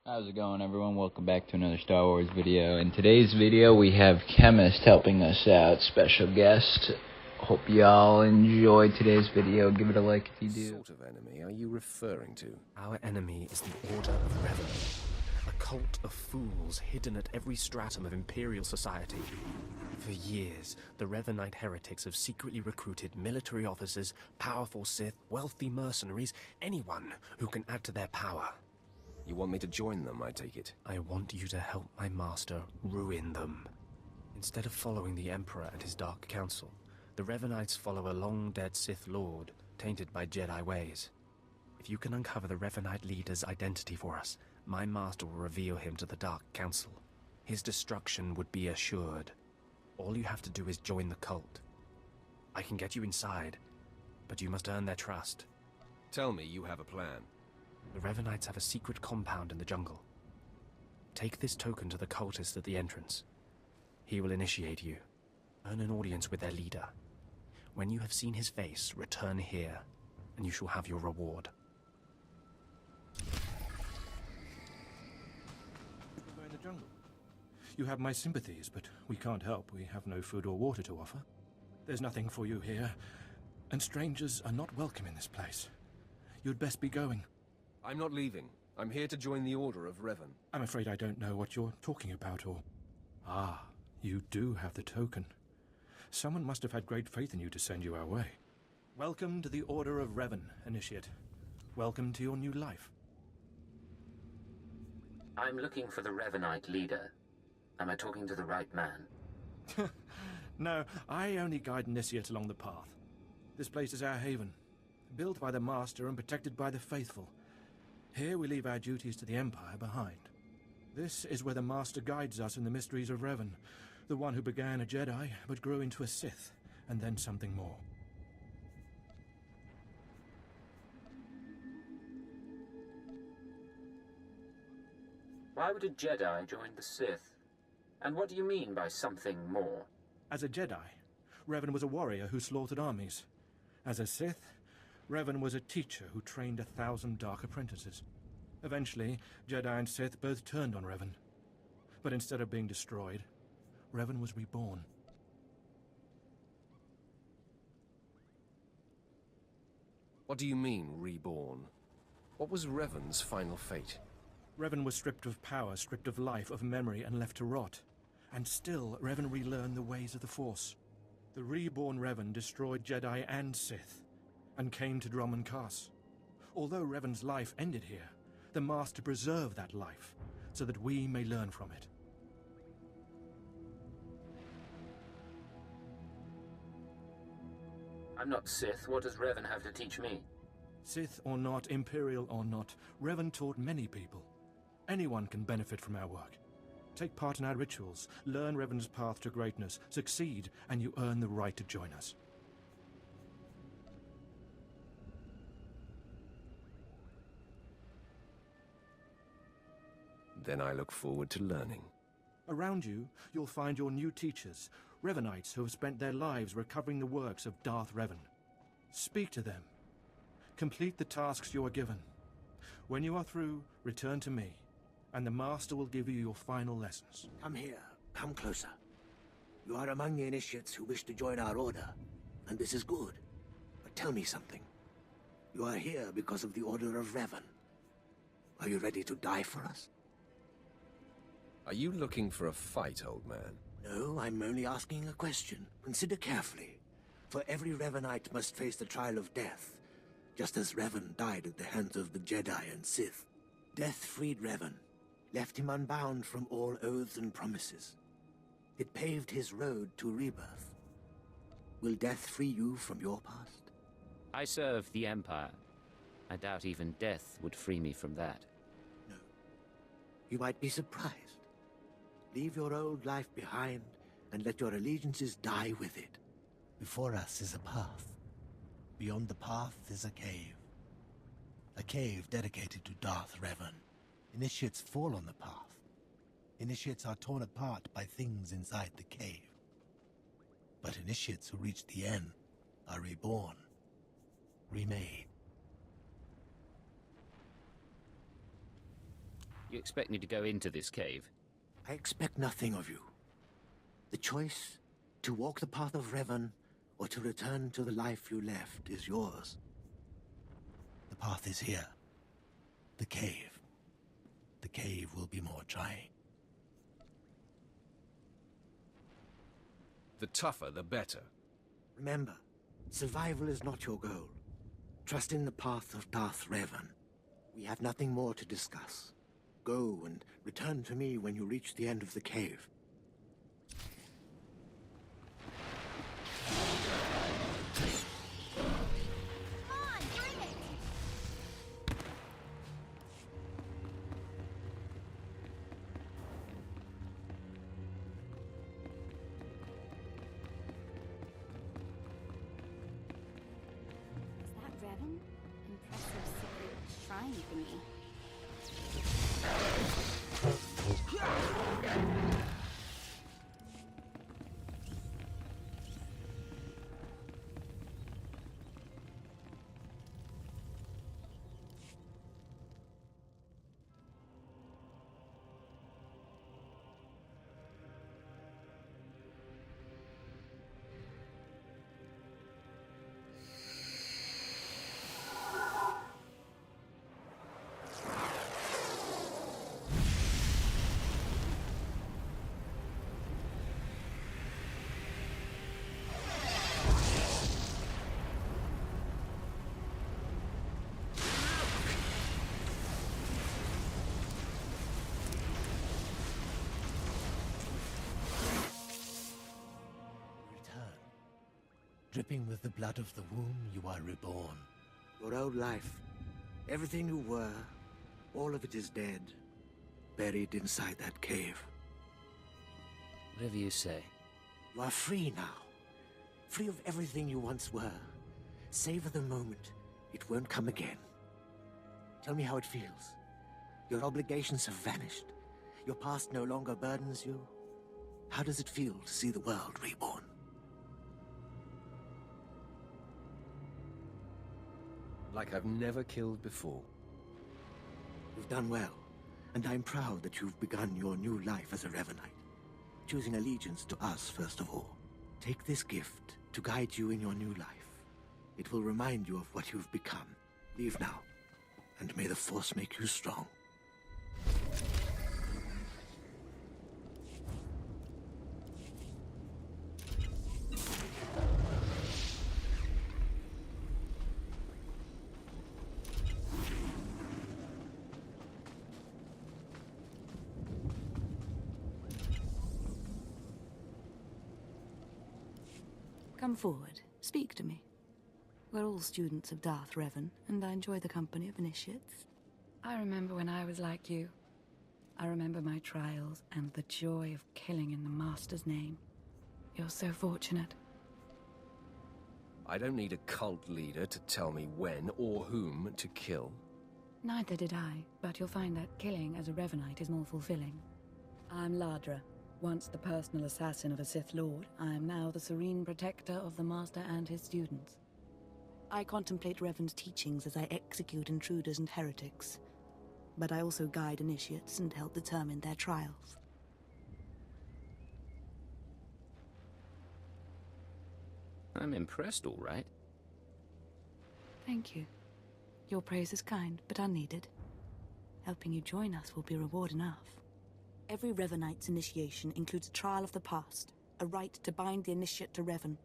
How's it going, everyone? Welcome back to another Star Wars video. In today's video, we have Chemist helping us out, special guest. Hope y'all enjoyed today's video. Give it a like if you do. What sort of enemy are you referring to? Our enemy is the Order of Revan, a cult of fools hidden at every stratum of Imperial society. For years, the Revanite heretics have secretly recruited military officers, powerful Sith, wealthy mercenaries, anyone who can add to their power. You want me to join them, I take it? I want you to help my master ruin them. Instead of following the Emperor and his Dark Council, the Revanites follow a long-dead Sith Lord, tainted by Jedi ways. If you can uncover the Revanite leader's identity for us, my master will reveal him to the Dark Council. His destruction would be assured. All you have to do is join the cult. I can get you inside, but you must earn their trust. Tell me you have a plan. The Revanites have a secret compound in the jungle. Take this token to the cultist at the entrance. He will initiate you. Earn an audience with their leader. When you have seen his face, return here, and you shall have your reward. We're in the jungle. You have my sympathies, but we can't help. We have no food or water to offer. There's nothing for you here, and strangers are not welcome in this place. You'd best be going. I'm not leaving. I'm here to join the Order of Revan. I'm afraid I don't know what you're talking about, or... Ah, you do have the token. Someone must have had great faith in you to send you our way. Welcome to the Order of Revan, Initiate. Welcome to your new life. I'm looking for the Revanite leader. Am I talking to the right man? No, I only guide Initiates along the path. This place is our haven, built by the Master and protected by the faithful. Here we leave our duties to the Empire behind. This is where the Master guides us in the mysteries of Revan, the one who began a Jedi but grew into a Sith, and then something more. Why would a Jedi join the Sith? And what do you mean by something more? As a Jedi, Revan was a warrior who slaughtered armies. As a Sith, Revan was a teacher who trained 1,000 dark apprentices. Eventually, Jedi and Sith both turned on Revan. But instead of being destroyed, Revan was reborn. What do you mean, reborn? What was Revan's final fate? Revan was stripped of power, stripped of life, of memory, and left to rot. And still, Revan relearned the ways of the Force. The reborn Revan destroyed Jedi and Sith, and came to Dromund Kaas. Although Revan's life ended here, the Master preserved that life, so that we may learn from it. I'm not Sith. What does Revan have to teach me? Sith or not, Imperial or not, Revan taught many people. Anyone can benefit from our work. Take part in our rituals, learn Revan's path to greatness, succeed, and you earn the right to join us. Then I look forward to learning. Around you, you'll find your new teachers, Revanites who have spent their lives recovering the works of Darth Revan. Speak to them. Complete the tasks you are given. When you are through, return to me, and the Master will give you your final lessons. Come here. Come closer. You are among the initiates who wish to join our order, and this is good. But tell me something. You are here because of the Order of Revan. Are you ready to die for us? Are you looking for a fight, old man? No, I'm only asking a question. Consider carefully. For every Revanite must face the trial of death, just as Revan died at the hands of the Jedi and Sith. Death freed Revan, left him unbound from all oaths and promises. It paved his road to rebirth. Will death free you from your past? I serve the Empire. I doubt even death would free me from that. No. You might be surprised. Leave your old life behind, and let your allegiances die with it. Before us is a path. Beyond the path is a cave. A cave dedicated to Darth Revan. Initiates fall on the path. Initiates are torn apart by things inside the cave. But initiates who reach the end are reborn, remade. You expect me to go into this cave? I expect nothing of you. The choice to walk the path of Revan or to return to the life you left is yours. The path is here. The cave. The cave will be more trying. The tougher, the better. Remember, survival is not your goal. Trust in the path of Darth Revan. We have nothing more to discuss. Go and return to me when you reach the end of the cave. Revan? Impressive secret shrine thingy. Dripping with the blood of the womb, you are reborn. Your old life, everything you were, all of it is dead, buried inside that cave. Whatever you say. You are free now. Free of everything you once were. Savor the moment. It won't come again. Tell me how it feels. Your obligations have vanished. Your past no longer burdens you. How does it feel to see the world reborn? Like I've never killed before. You've done well, and I'm proud that you've begun your new life as a Revanite, choosing allegiance to us first of all. Take this gift to guide you in your new life. It will remind you of what you've become. Leave now, and may the Force make you strong. Come forward. Speak to me. We're all students of Darth Revan, and I enjoy the company of initiates. I remember when I was like you. I remember my trials and the joy of killing in the Master's name. You're so fortunate. I don't need a cult leader to tell me when or whom to kill. Neither did I, but you'll find that killing as a Revanite is more fulfilling. I'm Ladra. Once the personal assassin of a Sith Lord, I am now the serene protector of the Master and his students. I contemplate Revan's teachings as I execute intruders and heretics, but I also guide initiates and help determine their trials. I'm impressed, all right. Thank you. Your praise is kind, but unneeded. Helping you join us will be reward enough. Every Revanite's initiation includes a trial of the past, a rite to bind the initiate to Revan.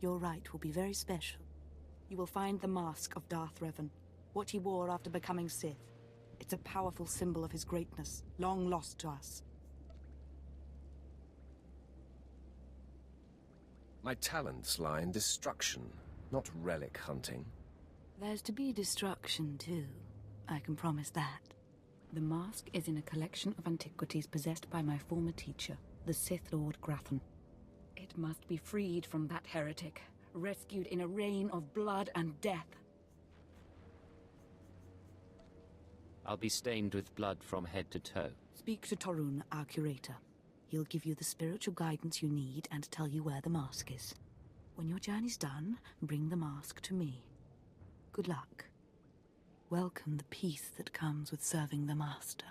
Your rite will be very special. You will find the mask of Darth Revan, what he wore after becoming Sith. It's a powerful symbol of his greatness, long lost to us. My talents lie in destruction, not relic hunting. There's to be destruction, too. I can promise that. The mask is in a collection of antiquities possessed by my former teacher, the Sith Lord Grathan. It must be freed from that heretic, rescued in a rain of blood and death. I'll be stained with blood from head to toe. Speak to Torun, our curator. He'll give you the spiritual guidance you need and tell you where the mask is. When your journey's done, bring the mask to me. Good luck. Welcome the peace that comes with serving the Master.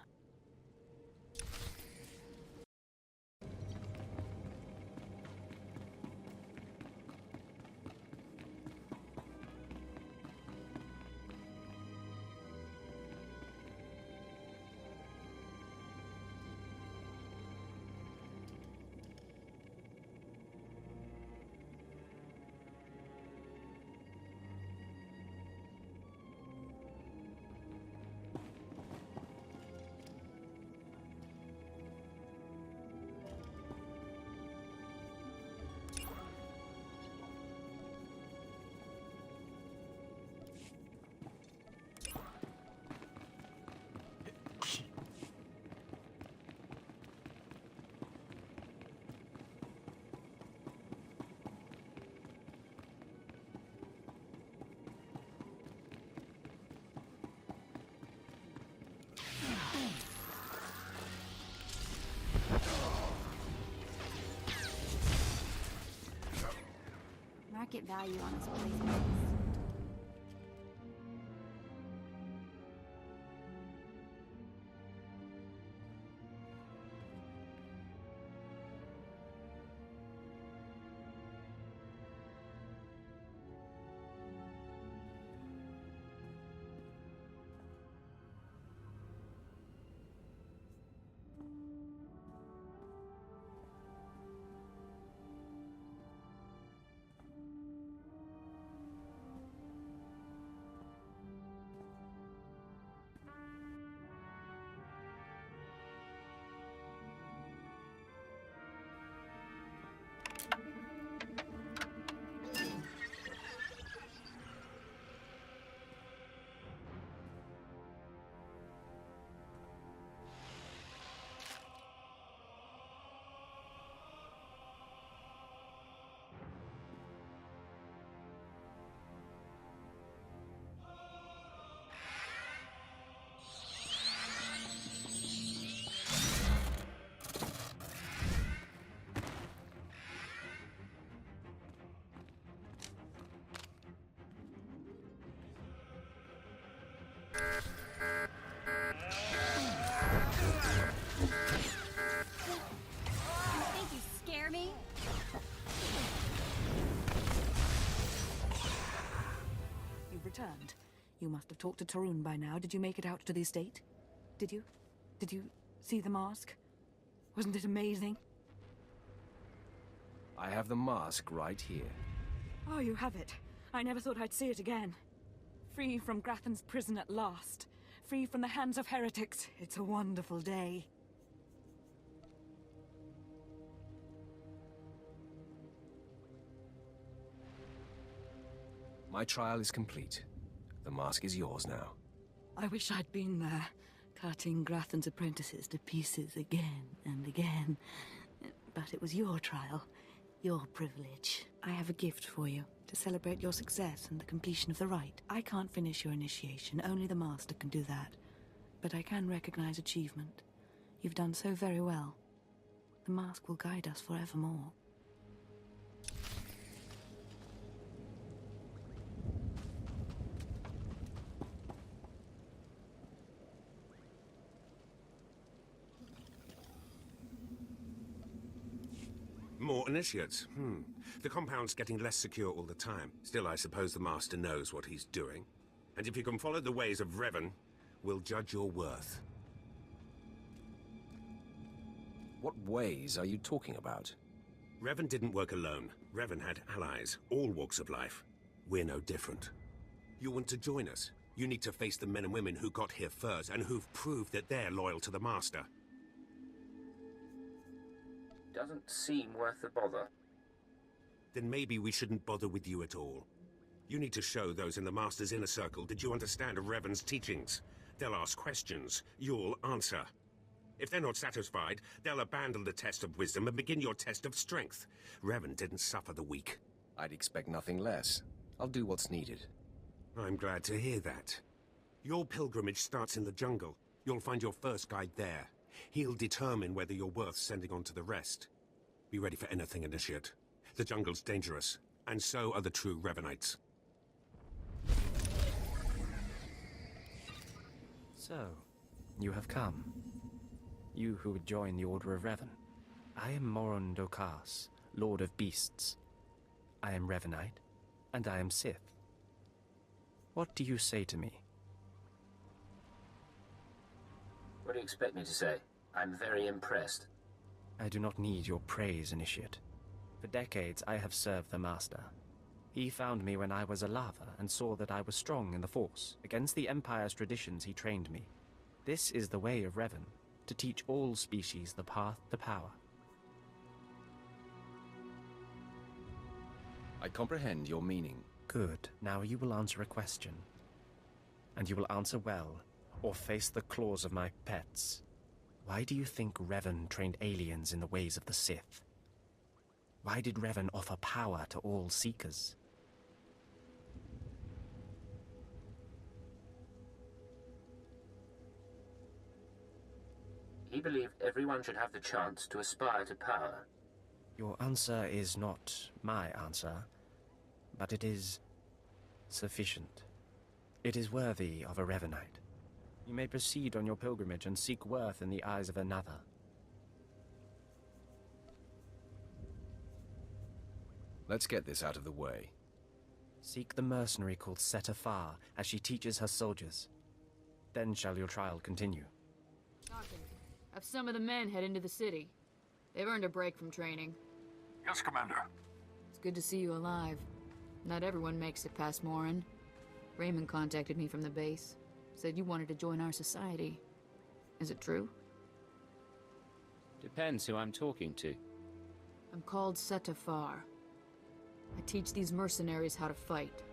immediate value on its placement. Returned. You must have talked to Tarun by now. Did you make it out to the estate? Did you? Did you see the mask? Wasn't it amazing? I have the mask right here. Oh, you have it. I never thought I'd see it again. Free from Grathan's prison at last. Free from the hands of heretics. It's a wonderful day. My trial is complete. The mask is yours now. I wish I'd been there, cutting Grathan's apprentices to pieces again and again. But it was your trial, your privilege. I have a gift for you, to celebrate your success and the completion of the rite. I can't finish your initiation, only the Master can do that. But I can recognize achievement. You've done so very well. The mask will guide us forevermore. More initiates. The compound's getting less secure all the time. Still, I suppose the Master knows what he's doing. And if you can follow the ways of Revan, we'll judge your worth. What ways are you talking about? Revan didn't work alone. Revan had allies, all walks of life. We're no different. You want to join us? You need to face the men and women who got here first and who've proved that they're loyal to the Master. Doesn't seem worth the bother. Then maybe we shouldn't bother with you at all. You need to show those in the Master's inner circle that you understand Revan's teachings. They'll ask questions. You'll answer. If they're not satisfied, they'll abandon the test of wisdom and begin your test of strength. Revan didn't suffer the weak. I'd expect nothing less. I'll do what's needed. I'm glad to hear that. Your pilgrimage starts in the jungle. You'll find your first guide there. He'll determine whether you're worth sending on to the rest. Be ready for anything, Initiate. The jungle's dangerous, and so are the true Revanites. So, you have come. You who would join the Order of Revan. I am Moron Dokas, Lord of Beasts. I am Revanite, and I am Sith. What do you say to me? What do you expect me to say? I'm very impressed. I do not need your praise, Initiate. For decades I have served the Master. He found me when I was a lava and saw that I was strong in the Force. Against the Empire's traditions he trained me. This is the way of Revan, to teach all species the path to power. I comprehend your meaning. Good. Now you will answer a question. And you will answer well, or face the claws of my pets. Why do you think Revan trained aliens in the ways of the Sith? Why did Revan offer power to all Seekers? He believed everyone should have the chance to aspire to power. Your answer is not my answer, but it is sufficient. It is worthy of a Revanite. You may proceed on your pilgrimage and seek worth in the eyes of another. Let's get this out of the way. Seek the mercenary called Setafar as she teaches her soldiers. Then shall your trial continue. Doctor, have some of the men head into the city. They've earned a break from training. Yes, Commander. It's good to see you alive. Not everyone makes it past Morin. Raymond contacted me from the base. Said you wanted to join our society. Is it true? Depends who I'm talking to. I'm called Setafar. I teach these mercenaries how to fight.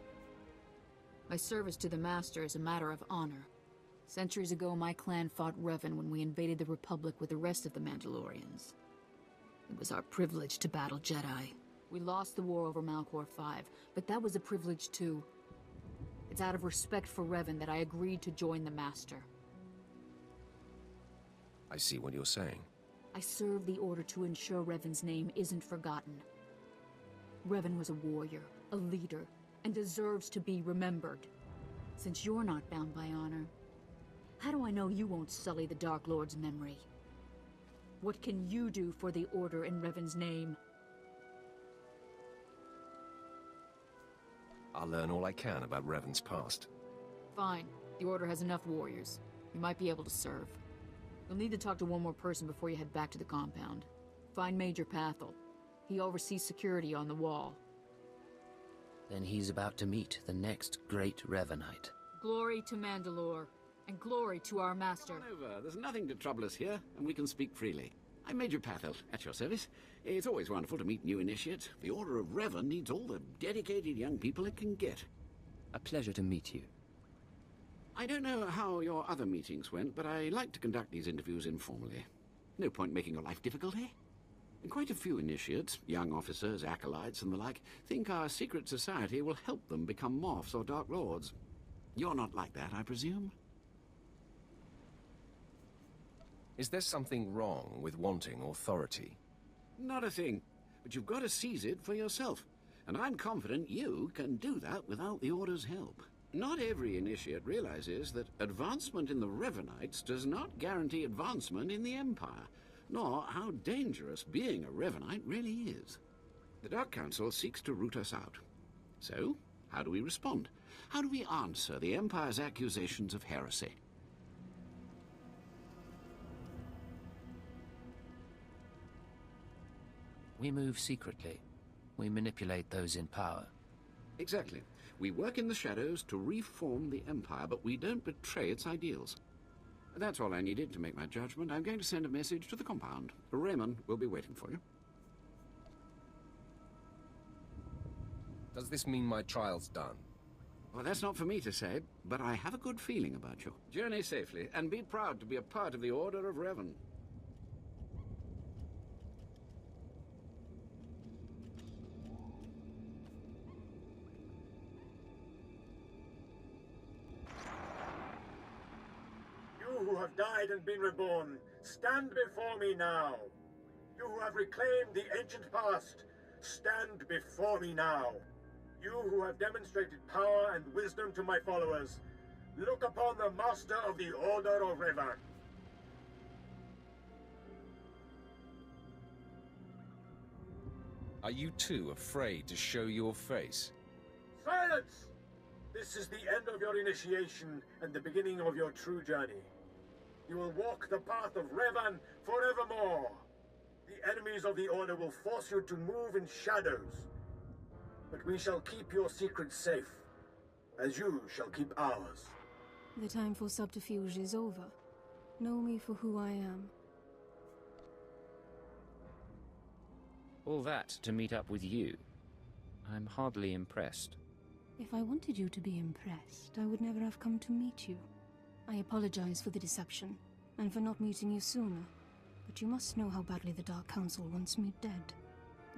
My service to the Master is a matter of honor. Centuries ago, my clan fought Revan when we invaded the Republic with the rest of the Mandalorians. It was our privilege to battle Jedi. We lost the war over Malchor 5, but that was a privilege too. It's out of respect for Revan that I agreed to join the Master. I see what you're saying. I serve the Order to ensure Revan's name isn't forgotten. Revan was a warrior, a leader, and deserves to be remembered. Since you're not bound by honor, how do I know you won't sully the Dark Lord's memory? What can you do for the Order in Revan's name? I'll learn all I can about Revan's past. Fine. The Order has enough warriors. You might be able to serve. You'll need to talk to one more person before you head back to the compound. Find Major Pathel. He oversees security on the wall. Then he's about to meet the next great Revanite. Glory to Mandalore, and glory to our Master. Come on over. There's nothing to trouble us here, and we can speak freely. I'm Major Pathel, at your service. It's always wonderful to meet new initiates. The Order of Revan needs all the dedicated young people it can get. A pleasure to meet you. I don't know how your other meetings went, but I like to conduct these interviews informally. No point making your life difficult, eh? And quite a few initiates, young officers, acolytes, and the like, think our secret society will help them become Morphs or Dark Lords. You're not like that, I presume? Is there something wrong with wanting authority? Not a thing. But you've got to seize it for yourself. And I'm confident you can do that without the Order's help. Not every initiate realizes that advancement in the Revanites does not guarantee advancement in the Empire, nor how dangerous being a Revanite really is. The Dark Council seeks to root us out. So, how do we respond? How do we answer the Empire's accusations of heresy? We move secretly. We manipulate those in power. Exactly. We work in the shadows to reform the Empire, but we don't betray its ideals. That's all I needed to make my judgment. I'm going to send a message to the compound. Raymond will be waiting for you. Does this mean my trial's done? Well, that's not for me to say, but I have a good feeling about you. Journey safely, and be proud to be a part of the Order of Revan. You who have died and been reborn, stand before me now. You who have reclaimed the ancient past, stand before me now. You who have demonstrated power and wisdom to my followers, look upon the Master of the Order of Revan. Are you too afraid to show your face? Silence! This is the end of your initiation and the beginning of your true journey. You will walk the path of Revan forevermore. The enemies of the Order will force you to move in shadows. But we shall keep your secrets safe, as you shall keep ours. The time for subterfuge is over. Know me for who I am. All that to meet up with you. I'm hardly impressed. If I wanted you to be impressed, I would never have come to meet you. I apologize for the deception, and for not meeting you sooner. But you must know how badly the Dark Council wants me dead.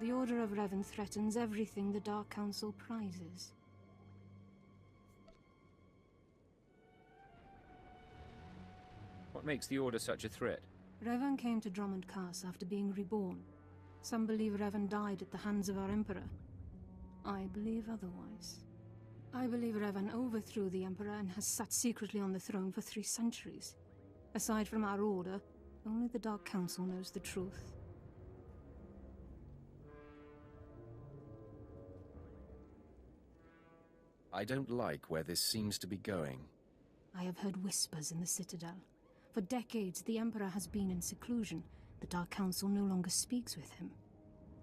The Order of Revan threatens everything the Dark Council prizes. What makes the Order such a threat? Revan came to Drummond Cass after being reborn. Some believe Revan died at the hands of our Emperor. I believe otherwise. I believe Revan overthrew the Emperor and has sat secretly on the throne for 3 centuries. Aside from our order, only the Dark Council knows the truth. I don't like where this seems to be going. I have heard whispers in the Citadel. For decades, the Emperor has been in seclusion. The Dark Council no longer speaks with him.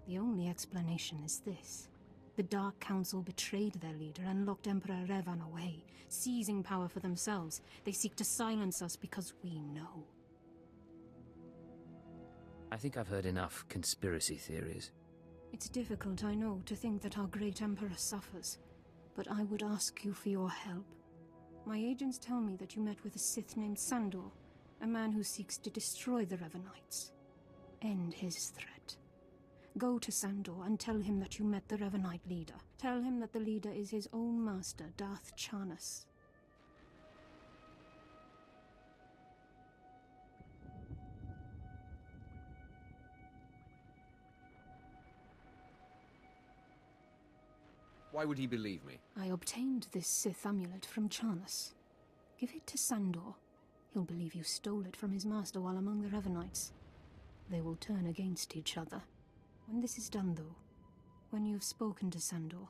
The only explanation is this. The Dark Council betrayed their leader and locked Emperor Revan away, seizing power for themselves. They seek to silence us because we know. I think I've heard enough conspiracy theories. It's difficult, I know, to think that our great Emperor suffers. But I would ask you for your help. My agents tell me that you met with a Sith named Sandor, a man who seeks to destroy the Revanites. End his threat. Go to Sandor and tell him that you met the Revanite leader. Tell him that the leader is his own master, Darth Charnas. Why would he believe me? I obtained this Sith amulet from Charnas. Give it to Sandor. He'll believe you stole it from his master while among the Revanites. They will turn against each other. When this is done, though, when you've spoken to Sandor,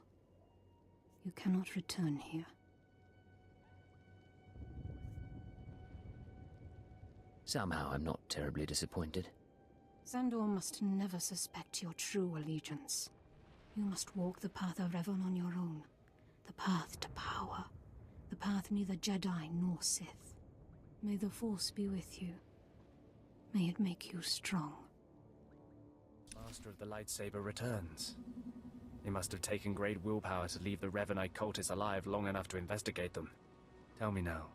you cannot return here. Somehow I'm not terribly disappointed. Sandor must never suspect your true allegiance. You must walk the path of Revan on your own. The path to power. The path neither Jedi nor Sith. May the Force be with you. May it make you strong. Master of the lightsaber returns. They must have taken great willpower to leave the Revanite cultists alive long enough to investigate them. Tell me now,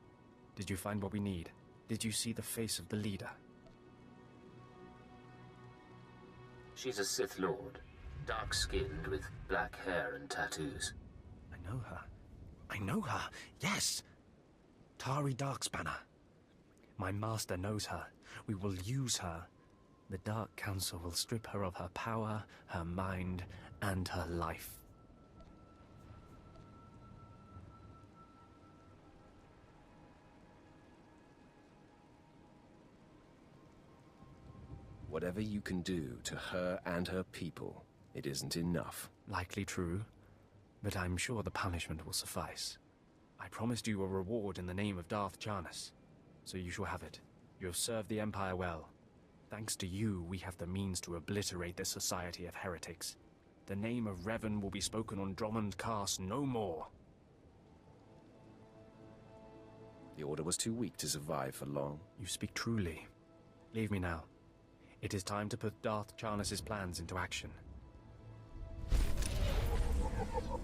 did you find what we need? Did you see the face of the leader? She's a Sith Lord, dark-skinned with black hair and tattoos. I know her. I know her, yes! Tari Darkspanner. My master knows her. We will use her. The Dark Council will strip her of her power, her mind, and her life. Whatever you can do to her and her people, it isn't enough. Likely true, but I'm sure the punishment will suffice. I promised you a reward in the name of Darth Charnas, so you shall have it. You have served the Empire well. Thanks to you, we have the means to obliterate this society of heretics. The name of Revan will be spoken on Drummond Cast no more. The Order was too weak to survive for long. You speak truly. Leave me now. It is time to put Darth Charnas' plans into action.